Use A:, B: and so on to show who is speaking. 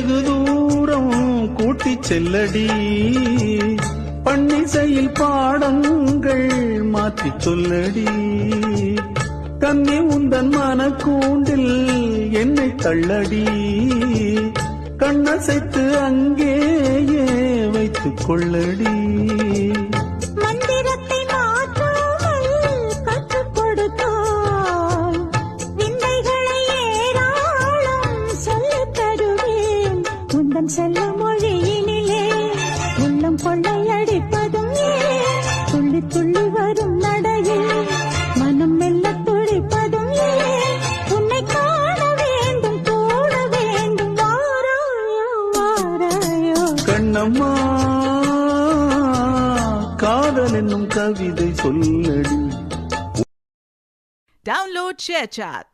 A: வெகு தூரம் கூட்டி செல்லடி, பன்னிசையில் பாடங்கள் மாற்றி சொல்லடி, கண்ணி உந்தன் மனக்கூண்டில் என்னை தள்ளடி, கண்ணசைத்து அங்கேயே வைத்துக் கொள்ளடி.
B: மந்திரத்தை மாற்றாமல் கற்றுக் கொடுத்தால் விந்தைகளை ஏராளம் சொல்லித் தருவேன். உந்தன் செல்ல மொழியினிலே உள்ளம் கொள்ளையடிப்பதும் ஏன், துள்ளி துள்ளி வரும் நடையில் மனம் மெல்ல துடிப்பதும் ஏன், உன்னை காண வேண்டும் கூட வேண்டும், வாராயோ வாராயோ.
A: கண்ணம்மா காதல் என்னும் கவிதை சொல்லடி.
C: Download ShareChat.